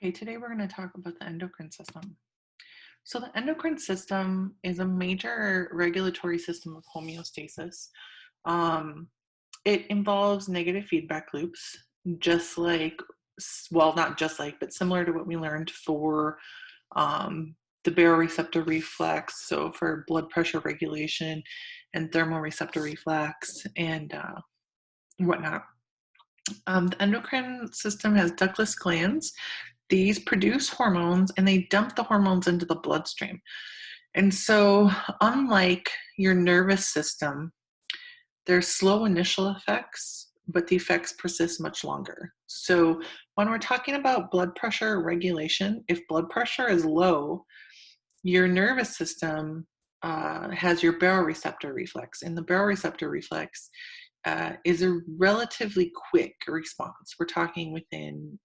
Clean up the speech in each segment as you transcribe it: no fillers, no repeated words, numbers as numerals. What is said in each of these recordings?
Okay, today we're going to talk about the endocrine system. So, the endocrine system is a major regulatory system of homeostasis. Um, it involves negative feedback loops, just like, well, not just like, but similar to what we learned for the baroreceptor reflex, so for blood pressure regulation and thermoreceptor reflex and whatnot. The endocrine system has ductless glands. These produce hormones and they dump the hormones into the bloodstream. And so, unlike your nervous system, there's slow initial effects, but the effects persist much longer. So, when we're talking about blood pressure regulation, if blood pressure is low, your nervous system has your baroreceptor reflex, and the baroreceptor reflex is a relatively quick response. We're talking within,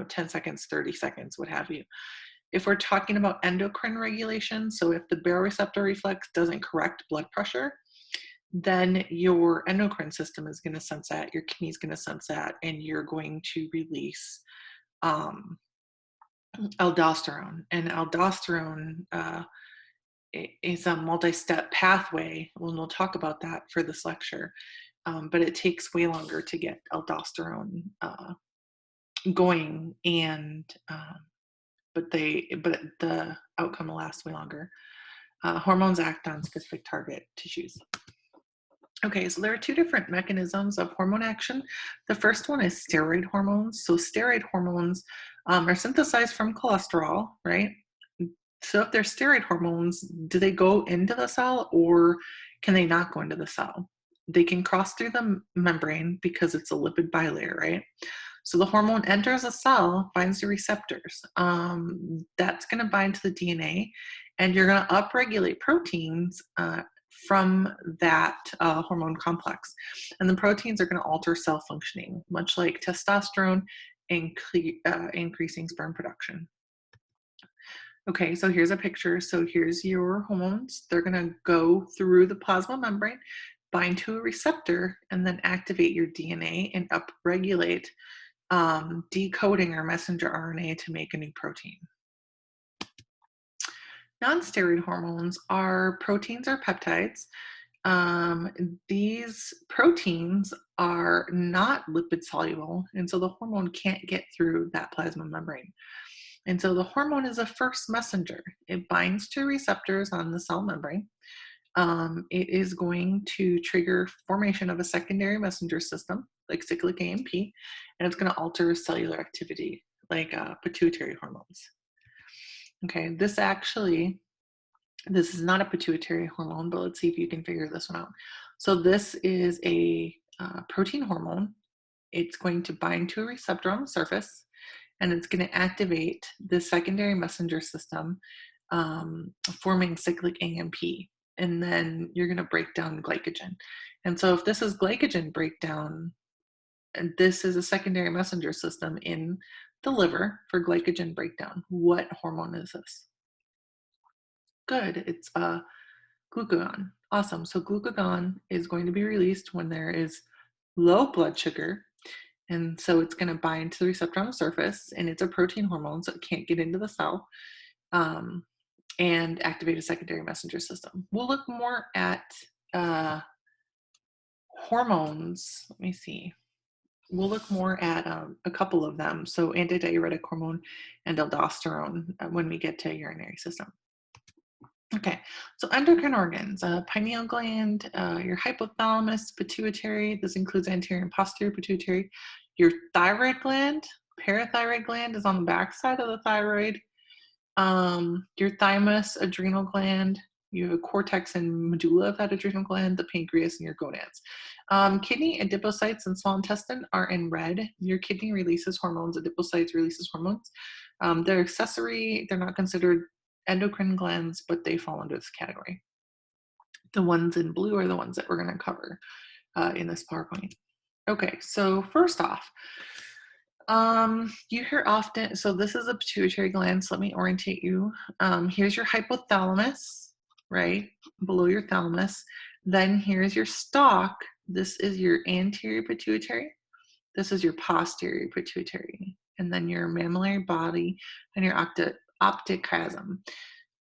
10 seconds, 30 seconds, what have you. If we're talking about endocrine regulation, so if the baroreceptor reflex doesn't correct blood pressure, then your endocrine system is going to sense that, your kidney is going to sense that, and you're going to release um, aldosterone. And aldosterone is a multi-step pathway. Well, we'll talk about that for this lecture, but it takes way longer to get aldosterone going, and but the outcome will last way longer. Hormones act on specific target tissues. Okay, so there are two different mechanisms of hormone action. The first one is steroid hormones. So steroid hormones are synthesized from cholesterol, right? So if they're steroid hormones, do they go into the cell or can they not go into the cell? They can cross through the membrane because it's a lipid bilayer, right? So the hormone enters a cell, finds the receptors. That's going to bind to the DNA, and you're going to upregulate proteins from that hormone complex. And the proteins are going to alter cell functioning, much like testosterone increasing sperm production. Okay, so here's a picture. So here's your hormones. They're going to go through the plasma membrane, bind to a receptor, and then activate your DNA and upregulate decoding our messenger RNA to make a new protein. Non-steroid hormones are proteins or peptides. These proteins are not lipid soluble, and so the hormone can't get through that plasma membrane. And so the hormone is a first messenger. It binds to receptors on the cell membrane. It is going to trigger formation of a secondary messenger system, like cyclic AMP, and it's going to alter cellular activity, like pituitary hormones. Okay, this is not a pituitary hormone, but let's see if you can figure this one out. So this is a protein hormone. It's going to bind to a receptor on the surface, and it's going to activate the secondary messenger system, forming cyclic AMP. And then you're going to break down glycogen. And so if this is glycogen breakdown, and this is a secondary messenger system in the liver for glycogen breakdown. What hormone is this? Good, it's glucagon. Awesome. So glucagon is going to be released when there is low blood sugar. And so it's going to bind to the receptor on the surface, and it's a protein hormone, so it can't get into the cell and activate a secondary messenger system. We'll look more at hormones. Let me see. We'll look more at a couple of them. So antidiuretic hormone and aldosterone when we get to urinary system. Okay, so endocrine organs, pineal gland, your hypothalamus, pituitary, this includes anterior and posterior pituitary, your thyroid gland, parathyroid gland is on the back side of the thyroid, your thymus, adrenal gland, you have a cortex and medulla of that adrenal gland, the pancreas, and your gonads. Kidney, adipocytes, and small intestine are in red. Your kidney releases hormones, adipocytes releases hormones. They're accessory, they're not considered endocrine glands, but they fall under this category. The ones in blue are the ones that we're going to cover in this PowerPoint. Okay, so first off, you hear often, so this is a pituitary gland, so let me orientate you. Here's your hypothalamus, right, below your thalamus. Then here's your stalk. This is your anterior pituitary. This is your posterior pituitary. and then your mammillary body, and your optic chiasm.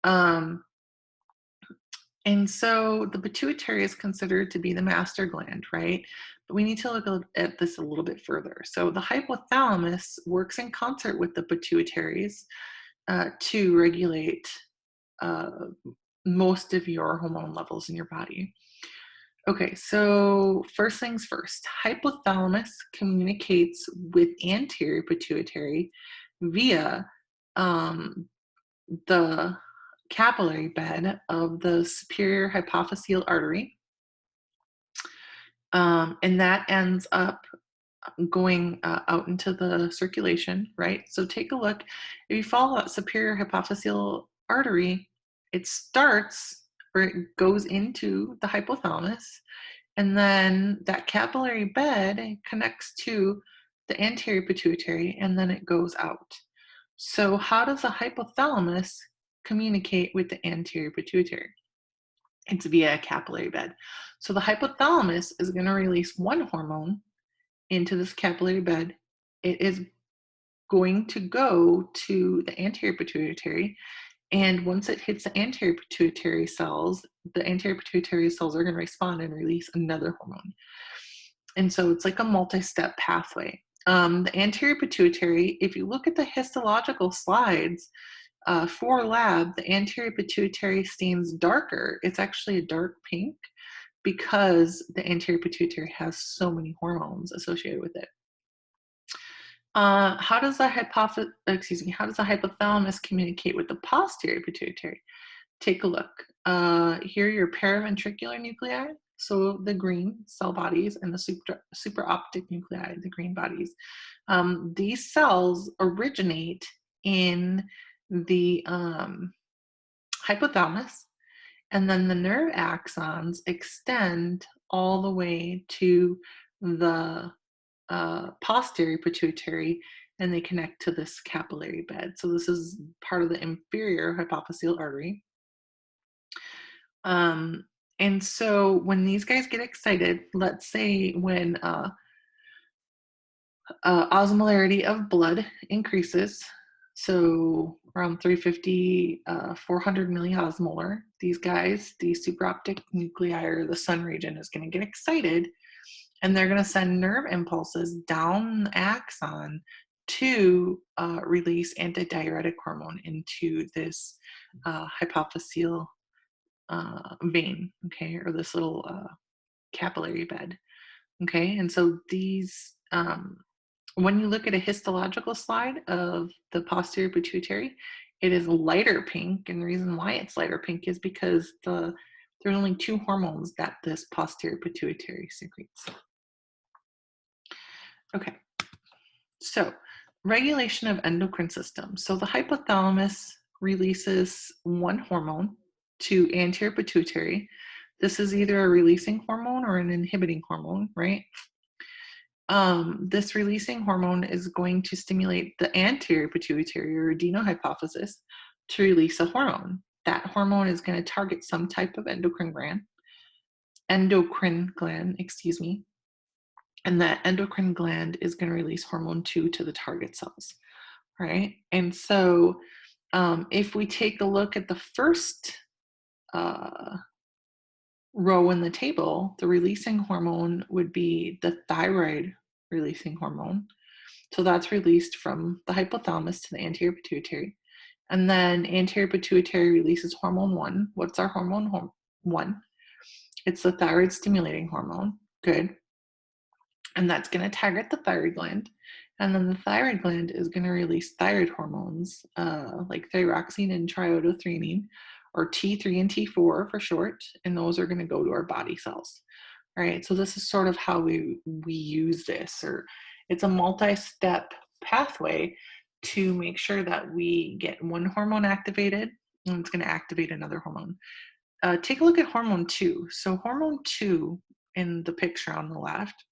Um, and so the pituitary is considered to be the master gland, right? But we need to look at this a little bit further. So the hypothalamus works in concert with the pituitaries to regulate uh, most of your hormone levels in your body. Okay, so first things first, hypothalamus communicates with anterior pituitary via um, the capillary bed of the superior hypophyseal artery. And that ends up going out into the circulation, right? So take a look. If you follow that superior hypophyseal artery, it starts or it goes into the hypothalamus, and then that capillary bed connects to the anterior pituitary, and then it goes out. So how does the hypothalamus communicate with the anterior pituitary? It's via a capillary bed. So the hypothalamus is going to release one hormone into this capillary bed. It is going to go to the anterior pituitary, and once it hits the anterior pituitary cells, the anterior pituitary cells are going to respond and release another hormone. And so it's like a multi-step pathway. The anterior pituitary, if you look at the histological slides for lab, the anterior pituitary stains darker. It's actually a dark pink because the anterior pituitary has so many hormones associated with it. How does the hypothalamus communicate with the posterior pituitary? Take a look. Here are your paraventricular nuclei, so the green cell bodies, and the supraoptic nuclei, the green bodies. These cells originate in the hypothalamus, and then the nerve axons extend all the way to the posterior pituitary, and they connect to this capillary bed. So this is part of the inferior hypophyseal artery. And so when these guys get excited, let's say when osmolarity of blood increases, so around 350, 400 milliosmolar, these guys, the supraoptic nuclei or the sun region is going to get excited, and they're going to send nerve impulses down the axon to release antidiuretic hormone into this hypophyseal vein, okay, or this little capillary bed, okay. And so these, when you look at a histological slide of the posterior pituitary, it is lighter pink, and the reason why it's lighter pink is because there's only two hormones that this posterior pituitary secretes. Okay, so regulation of endocrine system. So the hypothalamus releases one hormone to anterior pituitary. This is either a releasing hormone or an inhibiting hormone, right? This releasing hormone is going to stimulate the anterior pituitary or adenohypophysis to release a hormone. That hormone is going to target some type of endocrine gland, excuse me. And that endocrine gland is going to release hormone 2 to the target cells, right? And so if we take a look at the first row in the table, the releasing hormone would be the thyroid releasing hormone. So that's released from the hypothalamus to the anterior pituitary. And then anterior pituitary releases hormone 1. What's our hormone 1? It's the thyroid stimulating hormone. Good. And that's going to target the thyroid gland. And then the thyroid gland is going to release thyroid hormones like thyroxine and triiodothyronine, or T3 and T4 for short, and those are going to go to our body cells. All right, so this is sort of how we use this, or it's a multi-step pathway to make sure that we get one hormone activated, and it's going to activate another hormone. Take a look at hormone 2. So hormone 2 in the picture on the left,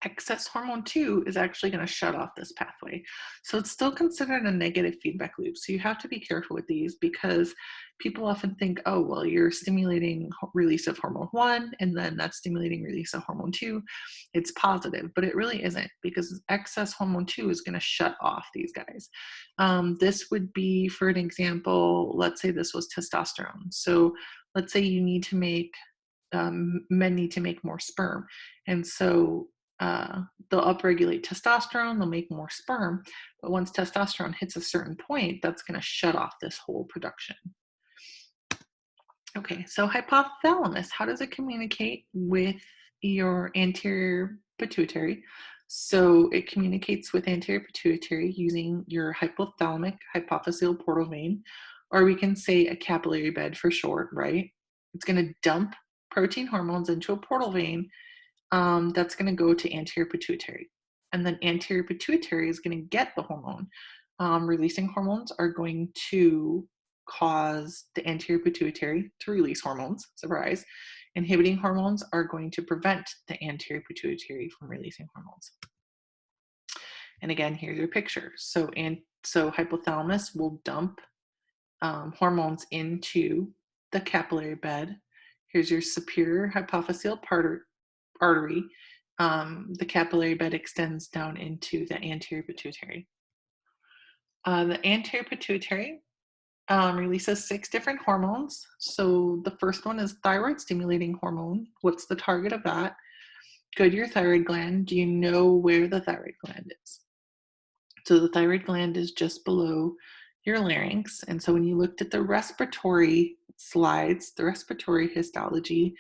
excess hormone 2 is actually going to shut off this pathway. So it's still considered a negative feedback loop. So you have to be careful with these, because people often think, oh, well, you're stimulating release of hormone 1, and then that's stimulating release of hormone 2. It's positive, but it really isn't, because excess hormone 2 is going to shut off these guys. This would be, for an example, let's say this was testosterone. So let's say you need to make men need to make more sperm. And so they'll upregulate testosterone, they'll make more sperm. But once testosterone hits a certain point, that's going to shut off this whole production. Okay, so hypothalamus, how does it communicate with your anterior pituitary? So it communicates with anterior pituitary using your hypothalamic hypophyseal portal vein, or we can say a capillary bed for short, right? It's going to dump protein hormones into a portal vein that's going to go to anterior pituitary. And then anterior pituitary is going to get the hormone. Releasing hormones are going to cause the anterior pituitary to release hormones, surprise. Inhibiting hormones are going to prevent the anterior pituitary from releasing hormones. And again, here's your picture. So hypothalamus will dump hormones into the capillary bed. Here's your superior hypophyseal artery. The capillary bed extends down into the anterior pituitary. The anterior pituitary releases 6 different hormones. So the first one is thyroid stimulating hormone. What's the target of that? Go to your thyroid gland. Do you know where the thyroid gland is? So the thyroid gland is just below your larynx. And so when you looked at the respiratory slides, the respiratory histology,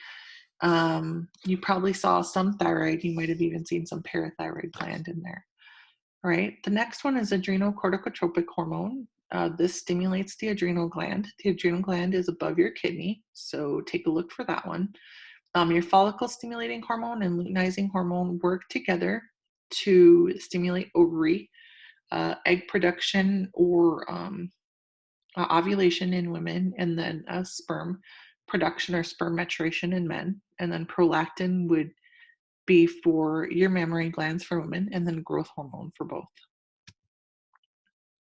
you probably saw some thyroid. You might have even seen some parathyroid gland in there. All right. The next one is adrenocorticotropic hormone. This stimulates the adrenal gland. The adrenal gland is above your kidney, so take a look for that one. Your follicle stimulating hormone and luteinizing hormone work together to stimulate ovary, egg production, or ovulation in women, and then sperm production or sperm maturation in men. And then prolactin would be for your mammary glands for women, and then growth hormone for both.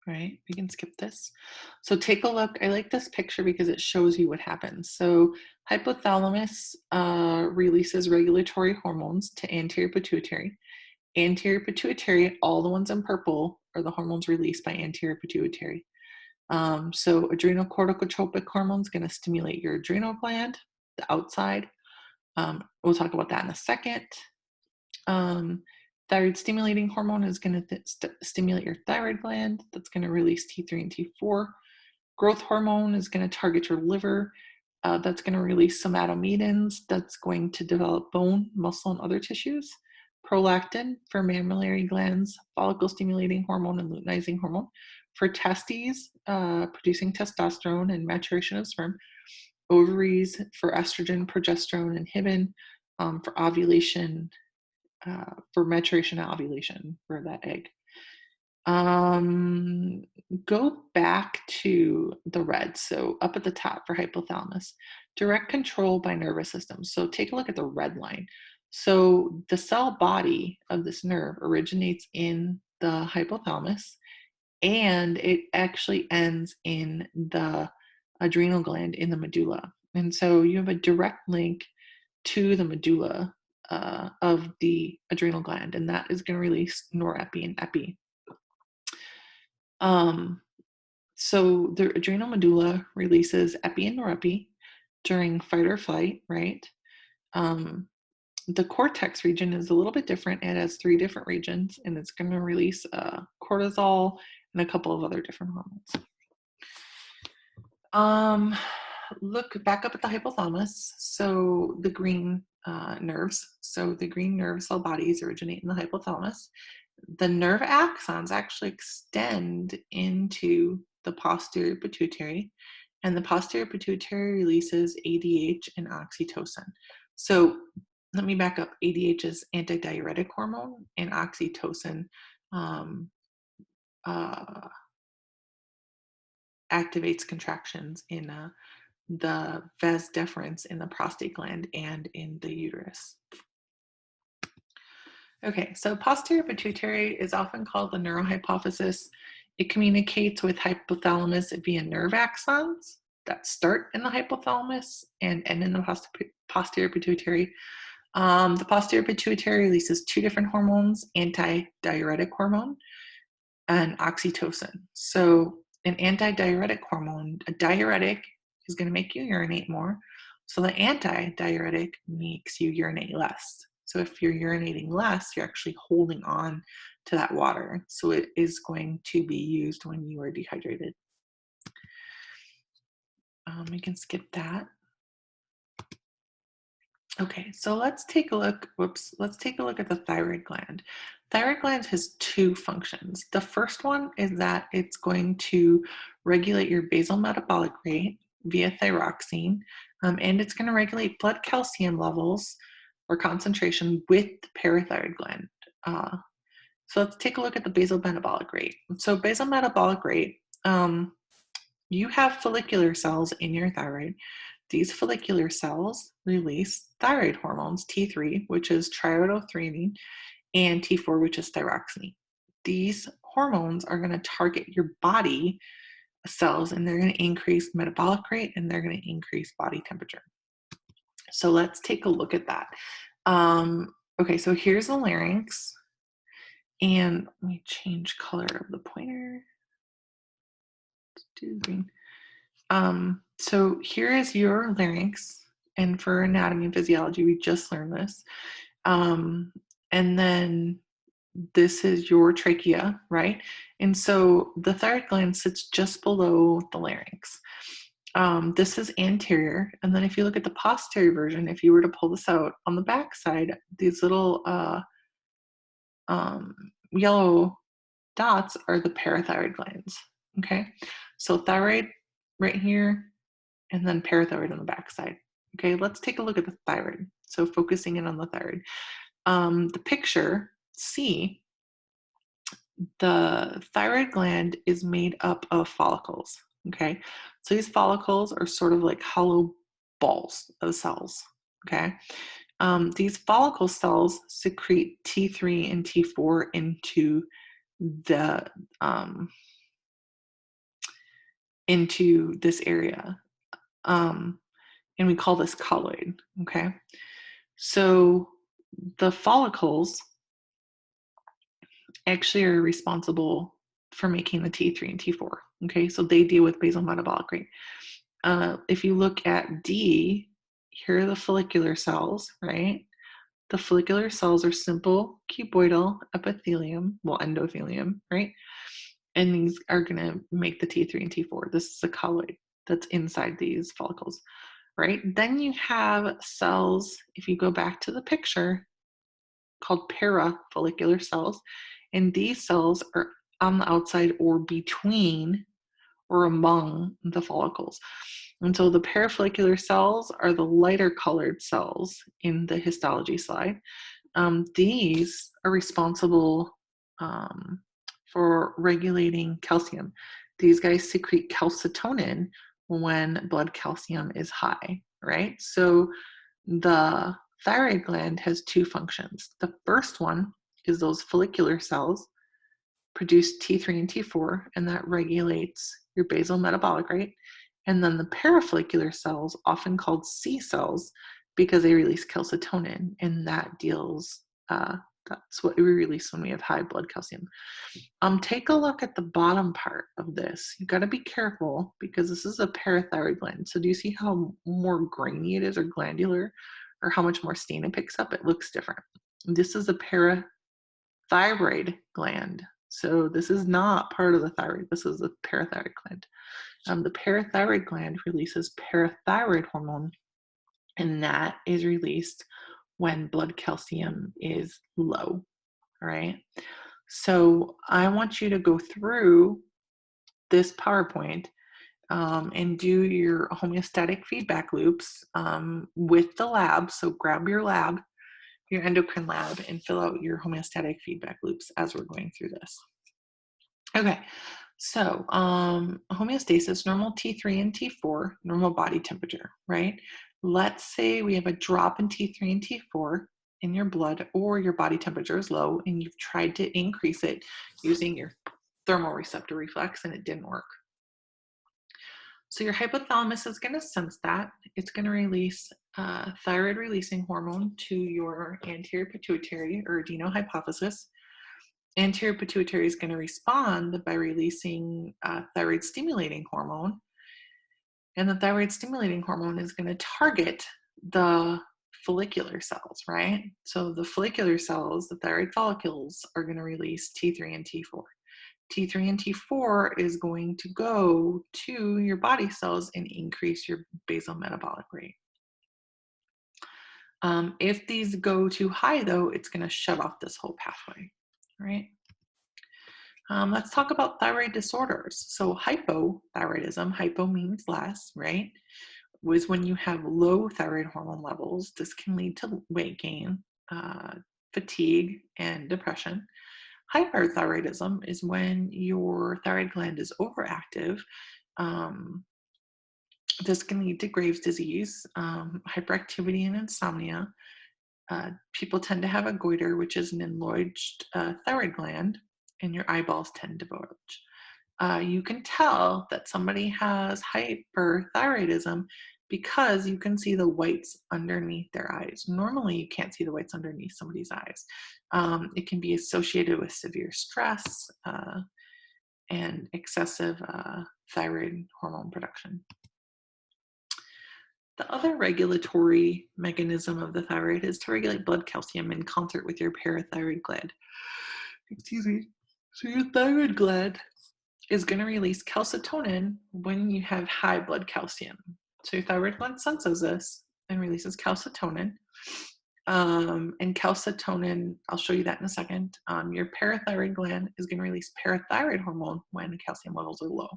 Right, we can skip this. So take a look. I like this picture because it shows you what happens. So hypothalamus releases regulatory hormones to anterior pituitary. Anterior pituitary, all the ones in purple, are the hormones released by anterior pituitary. So adrenocorticotropic hormone is going to stimulate your adrenal gland, the outside. We'll talk about that in a second. Thyroid stimulating hormone is going to stimulate your thyroid gland. That's going to release T3 and T4. Growth hormone is going to target your liver. That's going to release somatomedins. That's going to develop bone, muscle, and other tissues. Prolactin for mammillary glands, follicle stimulating hormone, and luteinizing hormone. For testes, producing testosterone and maturation of sperm. Ovaries for estrogen, progesterone, and inhibin. For ovulation, for maturation and ovulation for that egg. Go back to the red. So up at the top for hypothalamus, direct control by nervous system. So take a look at the red line. So the cell body of this nerve originates in the hypothalamus, and it actually ends in the adrenal gland in the medulla. And so you have a direct link to the medulla of the adrenal gland, and that is going to release norepi and epi. So the adrenal medulla releases epi and norepi during fight or flight, right? The cortex region is a little bit different. It has 3 different regions, and it's going to release cortisol and a couple of other different hormones. Look back up at the hypothalamus. So the green nerves. So the green nerve cell bodies originate in the hypothalamus. The nerve axons actually extend into the posterior pituitary, and the posterior pituitary releases ADH and oxytocin. So let me back up. ADH is antidiuretic hormone, and oxytocin activates contractions in the vas deferens in the prostate gland and in the uterus. Okay, so posterior pituitary is often called the neurohypophysis. It communicates with hypothalamus via nerve axons. that start in the hypothalamus and end in the posterior pituitary. The posterior pituitary releases two different hormones, anti-diuretic hormone and oxytocin. So an anti-diuretic hormone, a diuretic is going to make you urinate more. So the anti-diuretic makes you urinate less. So if you're urinating less, you're actually holding on to that water. So it is going to be used when you are dehydrated. We can skip that. Okay, so let's take a look, let's take a look at the thyroid gland. Thyroid gland has two functions. The first one is that it's going to regulate your basal metabolic rate via thyroxine, and it's going to regulate blood calcium levels or concentration with the parathyroid gland. So let's take a look at the basal metabolic rate. So basal metabolic rate, you have follicular cells in your thyroid. These follicular cells release thyroid hormones, T3, which is triiodothyronine, and T4, which is thyroxine. These hormones are going to target your body cells, and they're going to increase metabolic rate, and they're going to increase body temperature. So let's take a look at that. Okay, so here's the larynx, and let me change color of the pointer. Let's do green. So here is your larynx, and for anatomy and physiology, we just learned this. And then this is your trachea, right? And so the thyroid gland sits just below the larynx. This is anterior, and then if you look at the posterior version, if you were to pull this out on the back side, these little yellow dots are the parathyroid glands. Okay, so thyroid right here, and then parathyroid on the backside. Okay, let's take a look at the thyroid. So focusing in on the thyroid. The picture C, the thyroid gland is made up of follicles. Okay, so these follicles are sort of like hollow balls of cells. Okay, these follicle cells secrete T3 and T4 into this area. And we call this colloid, okay? So the follicles actually are responsible for making the T3 and T4, okay? So they deal with basal metabolic rate. If you look at D, here are the follicular cells, right? The follicular cells are simple cuboidal epithelium, well, endothelium, right? And these are gonna make the T3 and T4. This is a colloid that's inside these follicles. Right? Then you have cells, if you go back to the picture, called parafollicular cells. And these cells are on the outside or between or among the follicles. And so the parafollicular cells are the lighter colored cells in the histology slide. These are responsible for regulating calcium. These guys secrete calcitonin when blood calcium is high, right? So the thyroid gland has two functions. The first one is those follicular cells produce T3 and T4, and that regulates your basal metabolic rate. And then the parafollicular cells, often called C cells, because they release calcitonin, and that deals, that's what we release when we have high blood calcium. Take a look at the bottom part of this. You've got to be careful because this is a parathyroid gland. So do you see how more grainy it is or glandular, or how much more stain it picks up? It looks different. This is a parathyroid gland. So this is not part of the thyroid. This is the parathyroid gland. The parathyroid gland releases parathyroid hormone, and that is released when blood calcium is low, all right? So I want you to go through this PowerPoint and do your homeostatic feedback loops with the lab. So grab your lab, your endocrine lab, and fill out your homeostatic feedback loops as we're going through this. Okay, so homeostasis, normal T3 and T4, normal body temperature, right? Let's say we have a drop in T3 and T4 in your blood, or your body temperature is low and you've tried to increase it using your thermoreceptor reflex and it didn't work. So your hypothalamus is going to sense that. It's going to release thyroid releasing hormone to your anterior pituitary or adenohypophysis. Anterior pituitary is going to respond by releasing thyroid stimulating hormone. And the thyroid stimulating hormone is going to target the follicular cells, right? So the follicular cells, the thyroid follicles, are going to release T3 and T4. T3 and T4 is going to go to your body cells and increase your basal metabolic rate. If these go too high, though, it's going to shut off this whole pathway, right? Let's talk about thyroid disorders. So hypothyroidism, hypo means less, right? Was when you have low thyroid hormone levels. This can lead to weight gain, fatigue, and depression. Hyperthyroidism is when your thyroid gland is overactive. This can lead to Graves' disease, hyperactivity, and insomnia. People tend to have a goiter, which is an enlarged thyroid gland, and your eyeballs tend to bulge. You can tell that somebody has hyperthyroidism because you can see the whites underneath their eyes. Normally, you can't see the whites underneath somebody's eyes. It can be associated with severe stress and excessive thyroid hormone production. The other regulatory mechanism of the thyroid is to regulate blood calcium in concert with your parathyroid gland. Excuse me. So your thyroid gland is going to release calcitonin when you have high blood calcium. So your thyroid gland senses this and releases calcitonin. And calcitonin, I'll show you that in a second. Your parathyroid gland is going to release parathyroid hormone when calcium levels are low.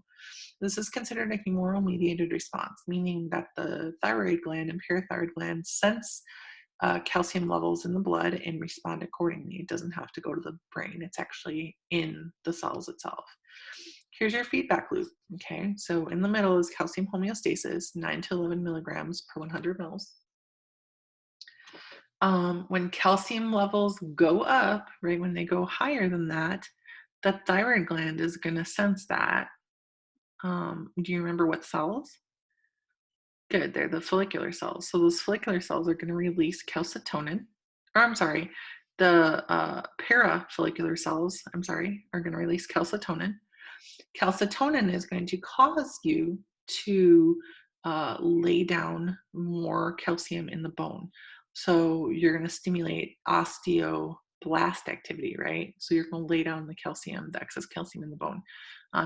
This is considered a humoral mediated response, meaning that the thyroid gland and parathyroid gland sense calcium levels in the blood and respond accordingly. It doesn't have to go to the brain. It's actually in the cells itself. Here's your feedback loop, okay? So in the middle is calcium homeostasis, 9 to 11 milligrams per 100 mils. When calcium levels go up, right, when they go higher than that, the thyroid gland is going to sense that. Do you remember what cells? Good, they're the follicular cells. So those follicular cells are going to release calcitonin, or I'm sorry, the parafollicular cells, are going to release calcitonin. Calcitonin is going to cause you to lay down more calcium in the bone. So you're going to stimulate osteoblast activity, right? So you're going to lay down the calcium, the excess calcium in the bone.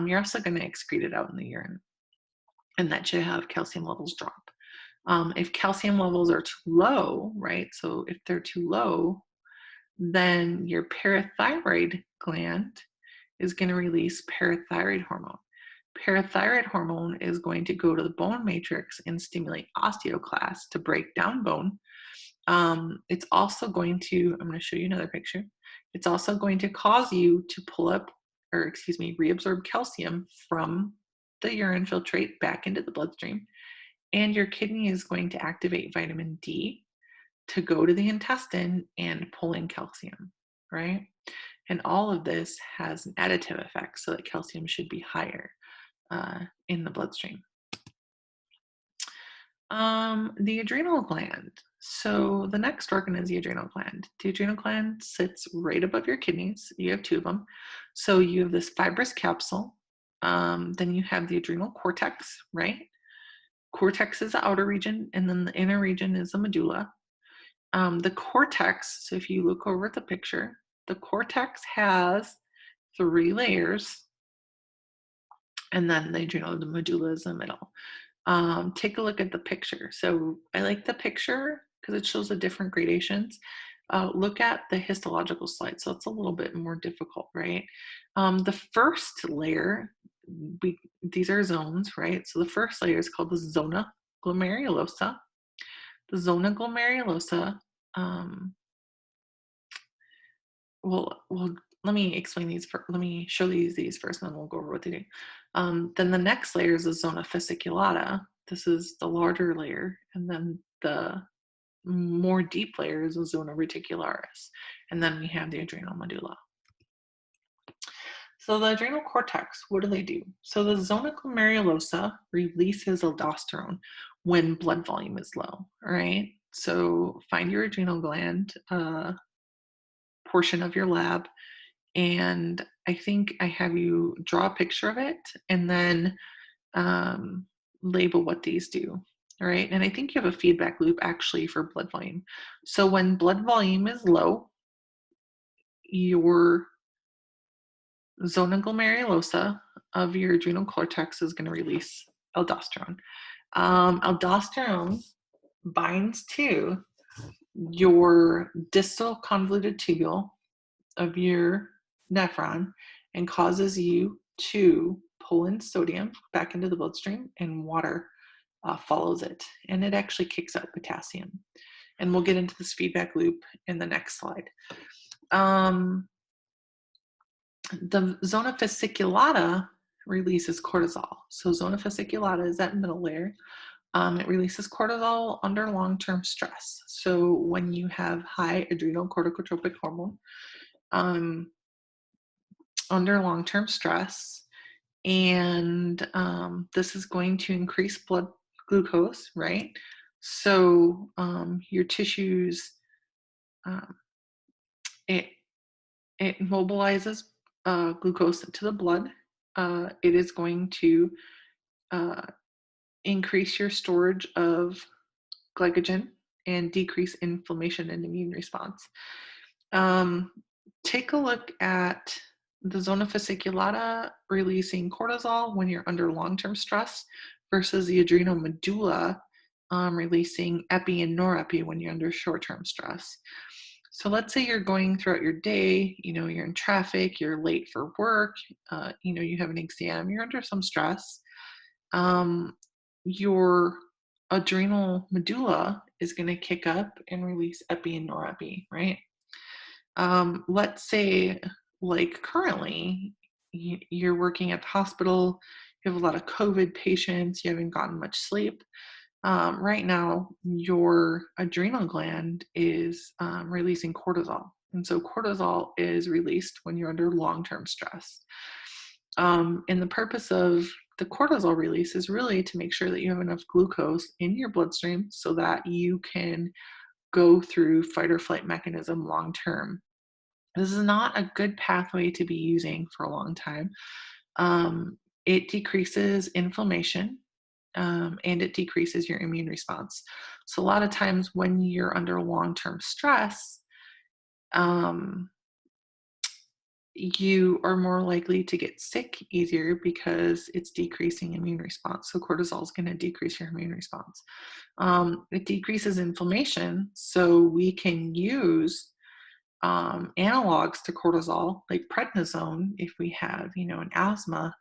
You're also going to excrete it out in the urine, and that should have calcium levels drop. If calcium levels are too low, right? So if they're too low, then your parathyroid gland is going to release parathyroid hormone. Parathyroid hormone is going to go to the bone matrix and stimulate osteoclasts to break down bone. It's also going to, I'm going to show you another picture. It's also going to cause you to reabsorb calcium from the urine filtrate back into the bloodstream. And your kidney is going to activate vitamin D to go to the intestine and pull in calcium, right? And all of this has an additive effect so that calcium should be higher in the bloodstream. The adrenal gland. So the next organ is the adrenal gland. The adrenal gland sits right above your kidneys. You have two of them. So you have this fibrous capsule. Then you have the adrenal cortex, right? Cortex is the outer region, and then the inner region is the medulla. The cortex, so if you look over at the picture, the cortex has 3 layers, and then the medulla is the middle. Take a look at the picture. So I like the picture because it shows the different gradations. Look at the histological slide. So it's a little bit more difficult, right? The first layer, these are zones, right? So the first layer is called the zona glomerulosa. The zona glomerulosa, well, let me explain these. Let me show these first, and then we'll go over what they do. Then the next layer is the zona fasciculata. This is the larger layer, and then the more deep layer is the zona reticularis, and then we have the adrenal medulla. So the adrenal cortex, what do they do? So the zona glomerulosa releases aldosterone when blood volume is low, all right? So find your adrenal gland portion of your lab, and I think I have you draw a picture of it and then um, label what these do. All right. And I think you have a feedback loop actually for blood volume. So when blood volume is low, your zona glomerulosa of your adrenal cortex is going to release aldosterone. Aldosterone binds to your distal convoluted tubule of your nephron and causes you to pull in sodium back into the bloodstream, and water follows it. And it actually kicks out potassium. And we'll get into this feedback loop in the next slide. The zona fasciculata releases cortisol. So zona fasciculata is that middle layer. It releases cortisol under long-term stress. So when you have high adrenal corticotropic hormone under long-term stress, and this is going to increase blood glucose, right? So your tissues, it mobilizes glucose into the blood. It is going to increase your storage of glycogen and decrease inflammation and immune response. Take a look at the zona fasciculata releasing cortisol when you're under long-term stress versus the adrenal medulla releasing epi and norepi when you're under short-term stress. So let's say you're going throughout your day, you're in traffic, you're late for work, you have an exam, you're under some stress. Your adrenal medulla is going to kick up and release epi and norepi, right? Let's say, like currently, you're working at the hospital, you have a lot of COVID patients, you haven't gotten much sleep. Right now, your adrenal gland is releasing cortisol. And so cortisol is released when you're under long-term stress. And the purpose of the cortisol release is really to make sure that you have enough glucose in your bloodstream so that you can go through fight or flight mechanism long-term. This is not a good pathway to be using for a long time. It decreases inflammation. And it decreases your immune response. So a lot of times when you're under long-term stress, you are more likely to get sick easier because it's decreasing immune response. So cortisol is going to decrease your immune response. It decreases inflammation, so we can use analogs to cortisol, like prednisone, if we have, an asthma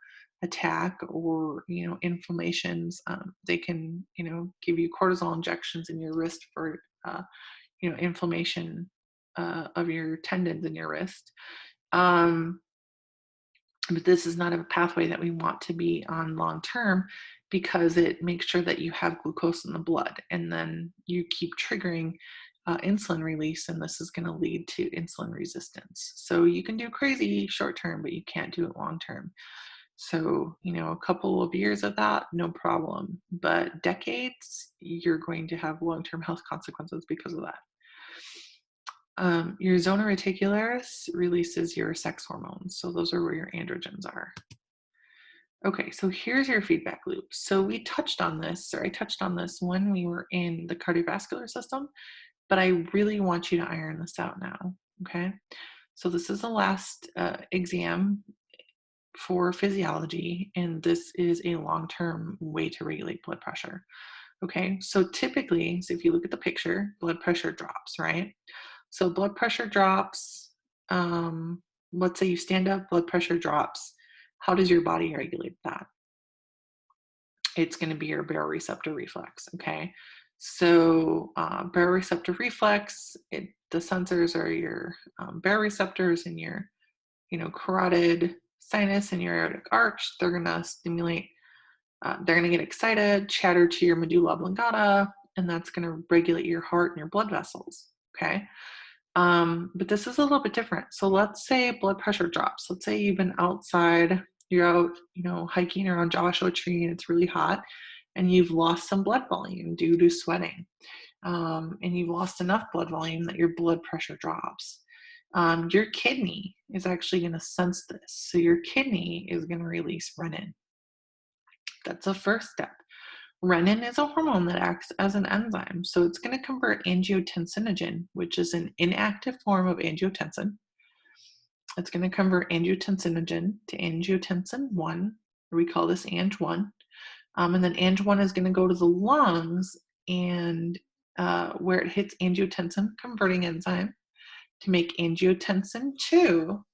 attack or, inflammations. They can, give you cortisol injections in your wrist for, inflammation of your tendons in your wrist. But this is not a pathway that we want to be on long term because it makes sure that you have glucose in the blood, and then you keep triggering insulin release, and this is going to lead to insulin resistance. So you can do crazy short term, but you can't do it long term. So, a couple of years of that, no problem. But decades, you're going to have long-term health consequences because of that. Your zona reticularis releases your sex hormones. So those are where your androgens are. Okay, so here's your feedback loop. So I touched on this when we were in the cardiovascular system, but I really want you to iron this out now, okay? So this is the last exam for physiology, and this is a long-term way to regulate blood pressure. Okay, so typically, if you look at the picture, blood pressure drops, right? So blood pressure drops, let's say you stand up, blood pressure drops. How does your body regulate that? It's going to be your baroreceptor reflex, okay? So baroreceptor reflex, the sensors are your baroreceptors in your, carotid sinus and your aortic arch. They're going to stimulate, they're going to get excited, chatter to your medulla oblongata, and that's going to regulate your heart and your blood vessels, okay? But this is a little bit different. So let's say blood pressure drops. Let's say you've been outside, you're out, hiking around Joshua Tree and it's really hot, and you've lost some blood volume due to sweating. And you've lost enough blood volume that your blood pressure drops. Your kidney is actually going to sense this. So your kidney is going to release renin. That's the first step. Renin is a hormone that acts as an enzyme. So it's going to convert angiotensinogen, which is an inactive form of angiotensin. It's going to convert angiotensinogen to angiotensin 1, or we call this Ang1. And then Ang1 is going to go to the lungs, and where it hits angiotensin converting enzyme to make angiotensin 2.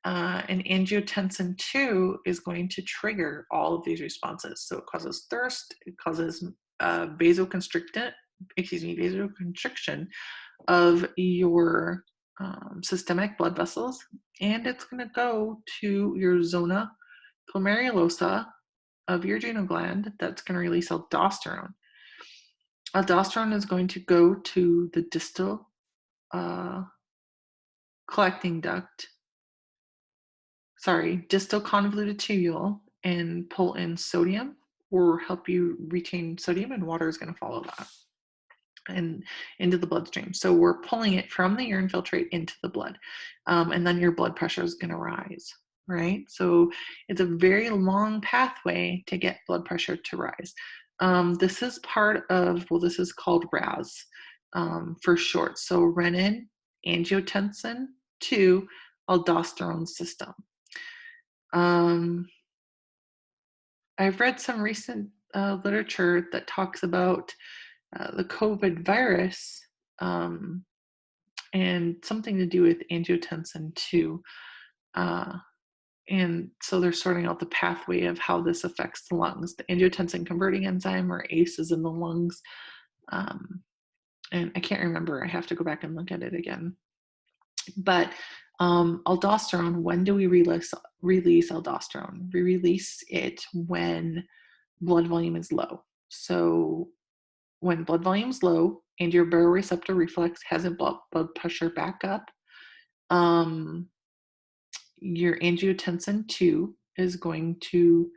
And angiotensin 2 is going to trigger all of these responses. So it causes thirst, it causes vasoconstriction of your systemic blood vessels, and it's going to go to your zona glomerulosa of your adrenal gland. That's going to release aldosterone. Aldosterone is going to go to the distal distal convoluted tubule and pull in sodium or help you retain sodium, and water is going to follow that and into the bloodstream. So we're pulling it from the urine filtrate into the blood, and then your blood pressure is going to rise, right? So it's a very long pathway to get blood pressure to rise. This is part of, this is called RAS for short. So renin, angiotensin 2, aldosterone system. I've read some recent literature that talks about the COVID virus and something to do with angiotensin 2. And so they're sorting out the pathway of how this affects the lungs. The angiotensin converting enzyme, or ACE, is in the lungs. And I can't remember. I have to go back and look at it again. But aldosterone, when do we release aldosterone? We release it when blood volume is low. So when blood volume is low and your baroreceptor reflex hasn't blood pressure back up, your angiotensin 2 is going to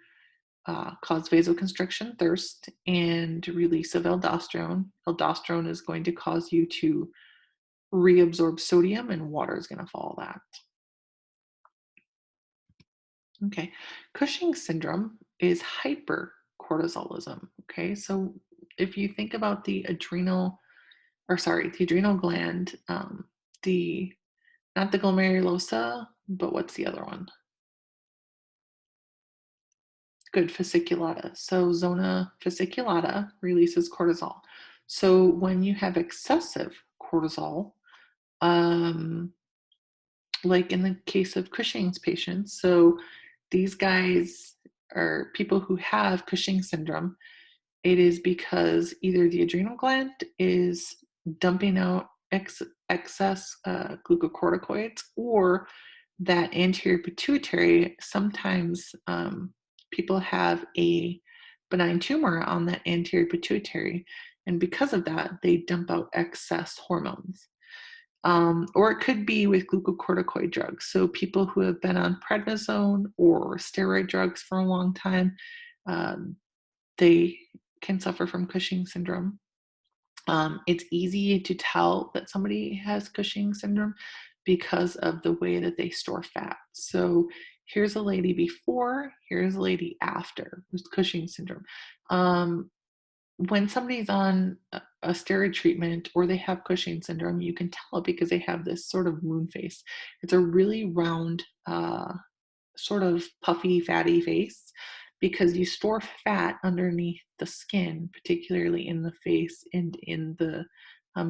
cause vasoconstriction, thirst, and release of aldosterone. Aldosterone is going to cause you to reabsorb sodium, and water is going to follow that. Okay, Cushing's syndrome is hypercortisolism. Okay, so if you think about the adrenal gland, not the glomerulosa, but what's the other one? Good, fasciculata. So zona fasciculata releases cortisol. So when you have excessive cortisol, like in the case of Cushing's patients, so these guys are people who have Cushing's syndrome. It is because either the adrenal gland is dumping out excess glucocorticoids, or that anterior pituitary, sometimes people have a benign tumor on that anterior pituitary, and because of that, they dump out excess hormones. Or it could be with glucocorticoid drugs. So people who have been on prednisone or steroid drugs for a long time, they can suffer from Cushing's syndrome. It's easy to tell that somebody has Cushing's syndrome because of the way that they store fat. So here's a lady before, here's a lady after with Cushing's syndrome. When somebody's on a steroid treatment or they have Cushing's syndrome, you can tell because they have this sort of moon face. It's a really round, sort of puffy, fatty face, because you store fat underneath the skin, particularly in the face and in the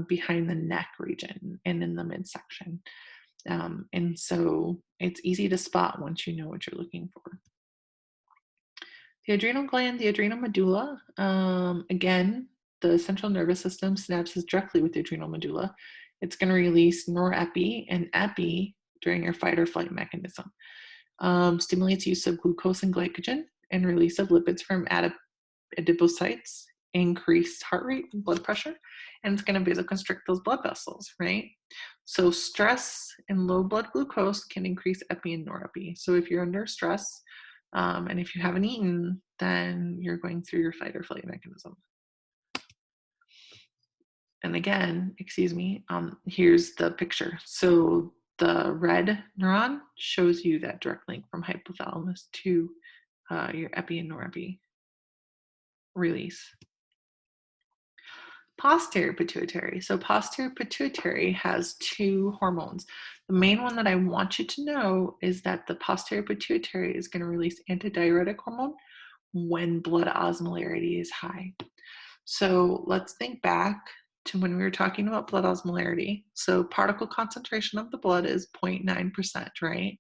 behind the neck region and in the midsection. And so it's easy to spot once you know what you're looking for. The adrenal gland, the adrenal medulla, again, the central nervous system synapses directly with the adrenal medulla. It's going to release norepi and epi during your fight or flight mechanism. Stimulates use of glucose and glycogen and release of lipids from adipocytes, increased heart rate and blood pressure, and it's going to vasoconstrict those blood vessels, right? So stress and low blood glucose can increase epi and norepi. So if you're under stress, and if you haven't eaten, then you're going through your fight or flight mechanism. And again, excuse me, here's the picture. So the red neuron shows you that direct link from hypothalamus to your epi and norepi release. Posterior pituitary. So posterior pituitary has two hormones. The main one that I want you to know is that the posterior pituitary is going to release antidiuretic hormone when blood osmolarity is high. So let's think back to when we were talking about blood osmolarity. So particle concentration of the blood is 0.9%, right?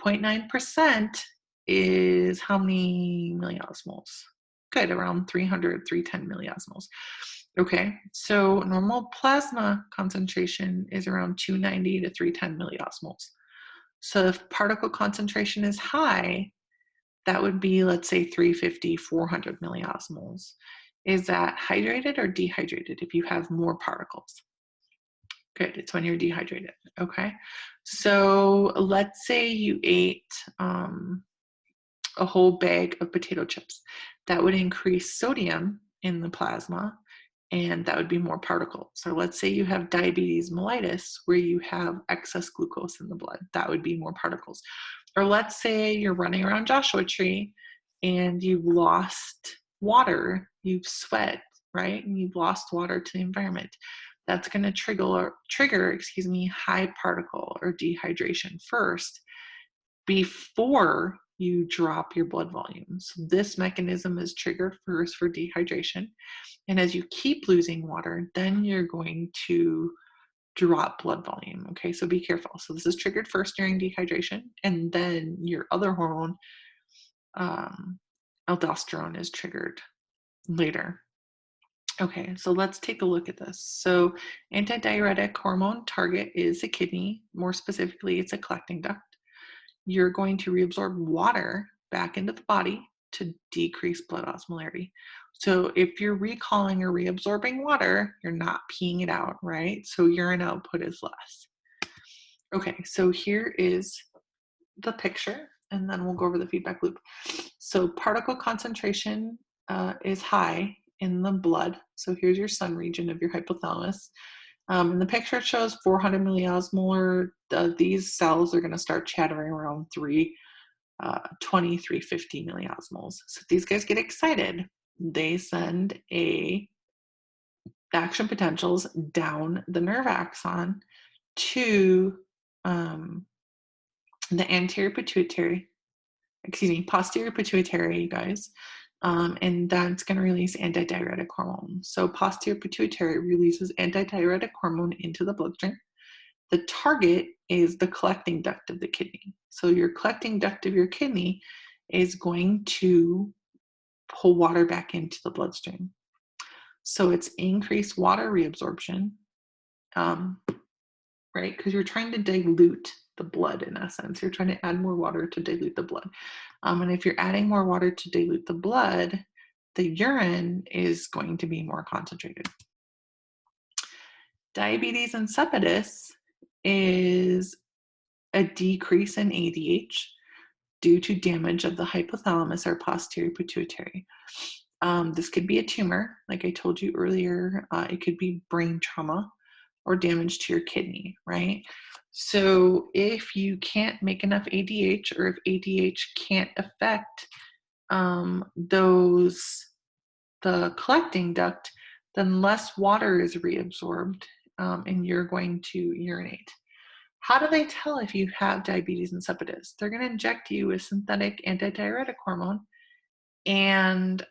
0.9% is how many milliosmoles? Good, around 300, 310 milliosmoles. Okay, so normal plasma concentration is around 290 to 310 milliosmoles. So if particle concentration is high, that would be, let's say, 350, 400 milliosmoles. Is that hydrated or dehydrated if you have more particles? Good, it's when you're dehydrated, okay? So let's say you ate a whole bag of potato chips. That would increase sodium in the plasma, and that would be more particles. So let's say you have diabetes mellitus, where you have excess glucose in the blood. That would be more particles. Or let's say you're running around Joshua Tree and you've lost water, you've sweat, right? And you've lost water to the environment. That's going to trigger, high particle or dehydration first before you drop your blood volume. So this mechanism is triggered first for dehydration. And as you keep losing water, then you're going to drop blood volume. Okay, so be careful. So this is triggered first during dehydration, and then your other hormone, aldosterone, is triggered later. Okay, so let's take a look at this. So antidiuretic hormone target is the kidney. More specifically, it's a collecting duct. You're going to reabsorb water back into the body to decrease blood osmolarity. So if you're recalling or reabsorbing water, you're not peeing it out, right? So urine output is less. Okay, so here is the picture, and then we'll go over the feedback loop. So particle concentration is high in the blood. So here's your sun region of your hypothalamus. In the picture, it shows 400 milliosmolar. These cells are going to start chattering around 320, 350 milliosmoles. So these guys get excited. They send action potentials down the nerve axon to the posterior pituitary, you guys. And that's going to release antidiuretic hormone. So posterior pituitary releases antidiuretic hormone into the bloodstream. The target is the collecting duct of the kidney. So your collecting duct of your kidney is going to pull water back into the bloodstream. So it's increased water reabsorption, right? Because you're trying to dilute the blood in essence. You're trying to add more water to dilute the blood. And if you're adding more water to dilute the blood, the urine is going to be more concentrated. Diabetes insipidus is a decrease in ADH due to damage of the hypothalamus or posterior pituitary. This could be a tumor, like I told you earlier. It could be brain trauma or damage to your kidney, right? So if you can't make enough ADH, or if ADH can't affect the collecting duct, then less water is reabsorbed, and you're going to urinate. How do they tell if you have diabetes insipidus? They're going to inject you with synthetic antidiuretic hormone, and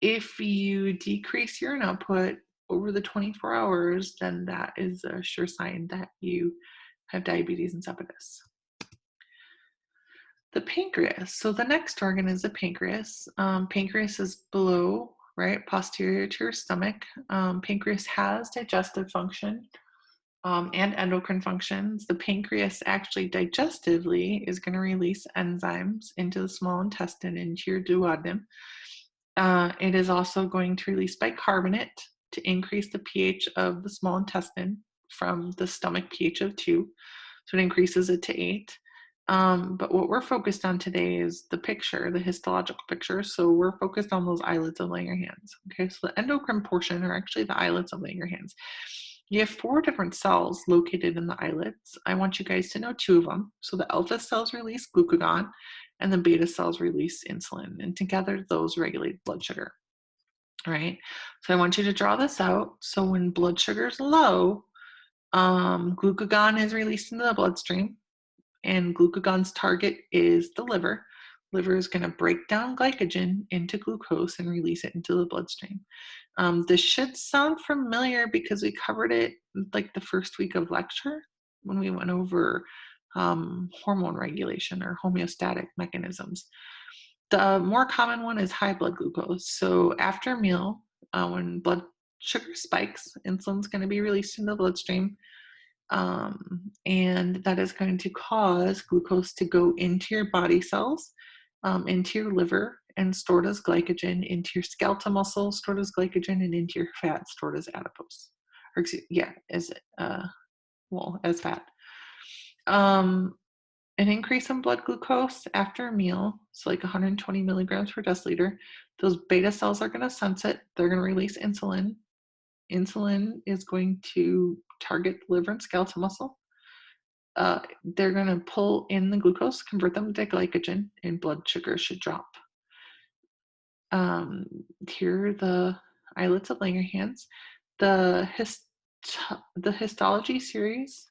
if you decrease urine output over the 24 hours, then that is a sure sign that you have diabetes insipidus. The pancreas. So the next organ is the pancreas. Pancreas is below, right, posterior to your stomach. Pancreas has digestive function and endocrine functions. The pancreas actually digestively is going to release enzymes into the small intestine, into your duodenum. It is also going to release bicarbonate to increase the pH of the small intestine from the stomach pH of 2. So it increases it to 8. But what we're focused on today is the picture, the histological picture. So we're focused on those islets of Langerhans. Okay, so the endocrine portion are actually the islets of Langerhans. You have 4 different cells located in the islets. I want you guys to know 2 of them. So the alpha cells release glucagon and the beta cells release insulin. And together those regulate blood sugar. All right, so I want you to draw this out. So when blood sugar is low, glucagon is released into the bloodstream, and glucagon's target is the liver. Liver is going to break down glycogen into glucose and release it into the bloodstream. This should sound familiar because we covered it like the first week of lecture when we went over hormone regulation or homeostatic mechanisms. The more common one is high blood glucose. So after a meal, when blood sugar spikes, insulin's going to be released into the bloodstream. And that is going to cause glucose to go into your body cells, into your liver, and stored as glycogen, into your skeletal muscle, stored as glycogen, and into your fat, stored as adipose. Or as fat. An increase in blood glucose after a meal, so like 120 milligrams per deciliter, those beta cells are going to sense it. They're going to release insulin. Insulin is going to target the liver and skeletal muscle. They're going to pull in the glucose, convert them to glycogen, and blood sugar should drop. Here are the islets of Langerhans. The histology series,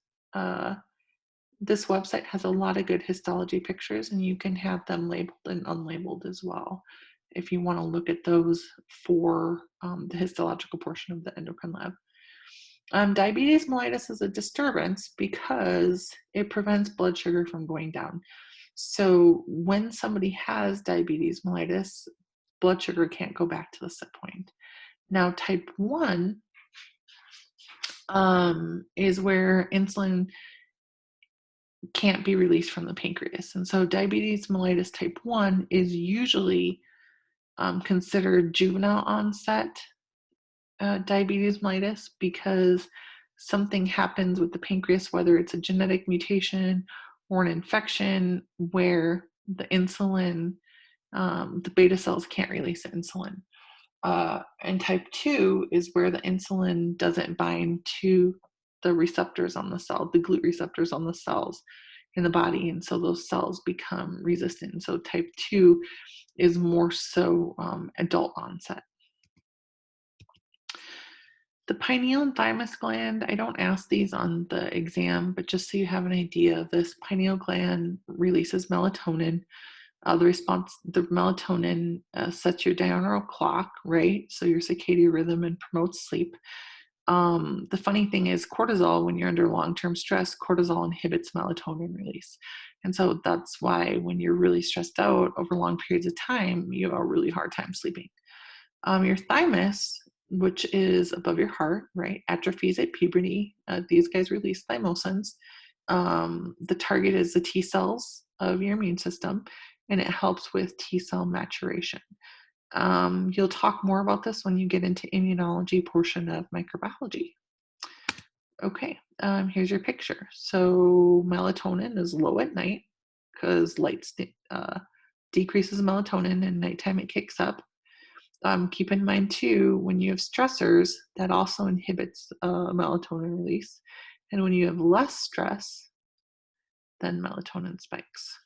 this website has a lot of good histology pictures, and you can have them labeled and unlabeled as well if you want to look at those for the histological portion of the endocrine lab. Diabetes mellitus is a disturbance because it prevents blood sugar from going down. So when somebody has diabetes mellitus, blood sugar can't go back to the set point. Now, type 1 is where insulin can't be released from the pancreas. And so diabetes mellitus type 1 is usually considered juvenile onset diabetes mellitus because something happens with the pancreas, whether it's a genetic mutation or an infection where the insulin, the beta cells can't release the insulin. And type 2 is where the insulin doesn't bind to the receptors on the cell, the GLUT receptors on the cells in the body, and so those cells become resistant. And so type 2 is more so adult onset. The pineal and thymus gland, I don't ask these on the exam, but just so you have an idea, this pineal gland releases melatonin. The melatonin sets your diurnal clock, right? So your circadian rhythm and promotes sleep. The funny thing is cortisol, when you're under long-term stress, cortisol inhibits melatonin release. And so that's why when you're really stressed out over long periods of time, you have a really hard time sleeping. Your thymus, which is above your heart, right, atrophies at puberty. These guys release thymosins. The target is the T cells of your immune system, and it helps with T cell maturation. You'll talk more about this when you get into immunology portion of microbiology. Okay, here's your picture. So melatonin is low at night because light decreases melatonin, and nighttime it kicks up. Keep in mind too, when you have stressors, that also inhibits melatonin release. And when you have less stress, then melatonin spikes.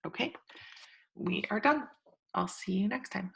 Okay, we are done. I'll see you next time.